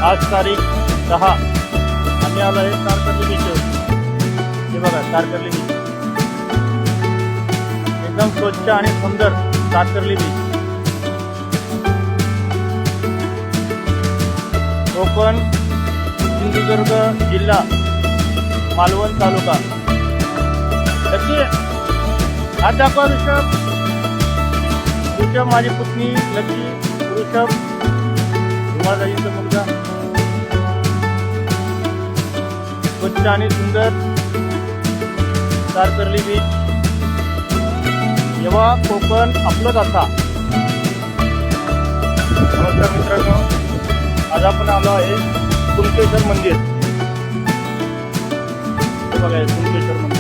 आज तारीख 10 आम्ही आलो आहे तारकर्ली बीचवर. हे बघा तारकर्ली बीच एकदम स्वच्छ आणि सुंदर तारकर्ली बीच. कोकण, सिंधुदुर्ग जिल्हा, मालवण तालुका. लकी हात दाखवा ऋषभ. ऋषभ माझी पुतणी लकी. ऋषभ धुमाळदाजींचा मुलगा. स्वच्छ आणि सुंदर तारकर्ली बीच. जेव्हा कोकण आपलंच असा. नमस्कार मित्रांनो, आज आपण आलो आहे कुणकेश्वर मंदिर. हे बघा कुणकेश्वर मंदिर.